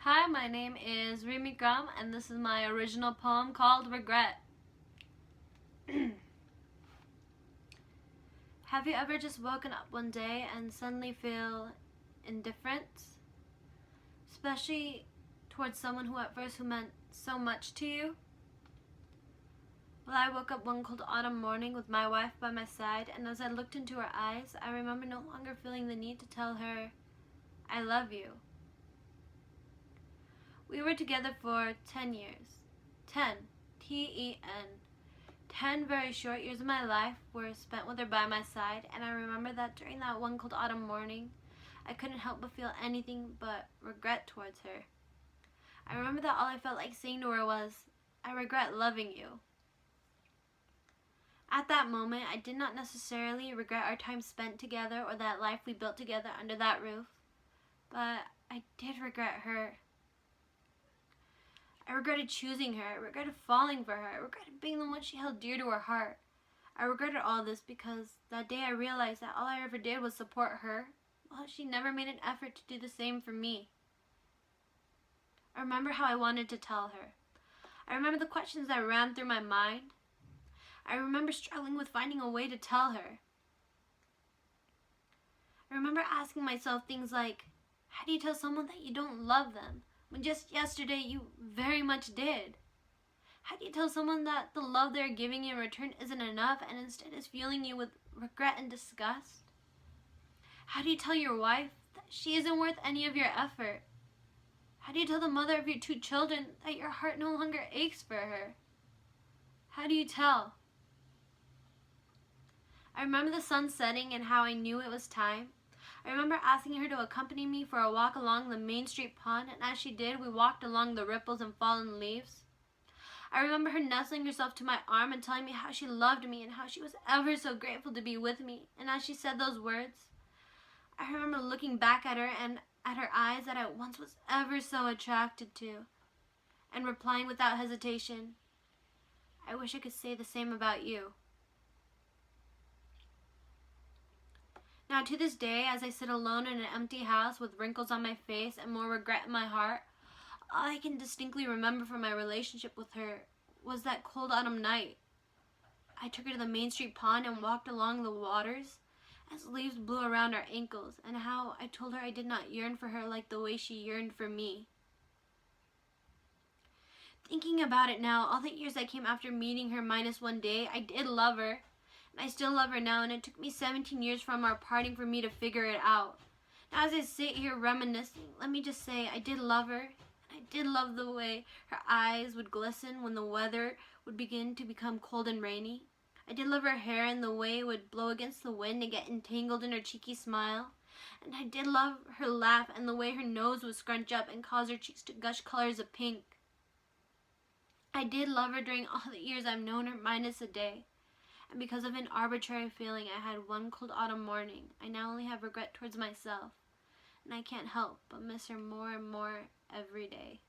Hi, my name is Reem Ikram, and this is my original poem called Regret. Have you ever just woken up one day and suddenly feel indifferent? Especially towards someone who at first meant so much to you? Well, I woke up one cold autumn morning with my wife by my side, and as I looked into her eyes, I remember no longer feeling the need to tell her, I love you. We were together for 10 years. 10. T-E-N. 10 very short years of my life were spent with her by my side, and I remember that during that one cold autumn morning, I couldn't help but feel anything but regret towards her. I remember that all I felt like saying to her was, I regret loving you. At that moment, I did not necessarily regret our time spent together or that life we built together under that roof, but I did regret her. I regretted choosing her, I regretted falling for her, I regretted being the one she held dear to her heart. I regretted all this because that day I realized that all I ever did was support her, while she never made an effort to do the same for me. I remember how I wanted to tell her. I remember the questions that ran through my mind. I remember struggling with finding a way to tell her. I remember asking myself things like, how do you tell someone that you don't love them, when just yesterday you very much did? How do you tell someone that the love they're giving you in return isn't enough and instead is fueling you with regret and disgust? How do you tell your wife that she isn't worth any of your effort? How do you tell the mother of your 2 children that your heart no longer aches for her? How do you tell? I remember the sun setting and how I knew it was time. I remember asking her to accompany me for a walk along the Main Street pond, and as she did, we walked along the ripples and fallen leaves. I remember her nestling herself to my arm and telling me how she loved me and how she was ever so grateful to be with me. And as she said those words, I remember looking back at her and at her eyes that I once was ever so attracted to, and replying without hesitation, I wish I could say the same about you. Now to this day, as I sit alone in an empty house with wrinkles on my face and more regret in my heart, all I can distinctly remember from my relationship with her was that cold autumn night. I took her to the Main Street pond and walked along the waters as leaves blew around our ankles, and how I told her I did not yearn for her like the way she yearned for me. Thinking about it now, all the years that came after meeting her minus one day, I did love her. And I still love her now, and it took me 17 years from our parting for me to figure it out. Now as I sit here reminiscing, let me just say I did love her, and I did love the way her eyes would glisten when the weather would begin to become cold and rainy. I did love her hair and the way it would blow against the wind and get entangled in her cheeky smile. And I did love her laugh and the way her nose would scrunch up and cause her cheeks to gush colors of pink. I did love her during all the years I've known her minus a day. And because of an arbitrary feeling I had one cold autumn morning, I now only have regret towards myself, and I can't help but miss her more and more every day.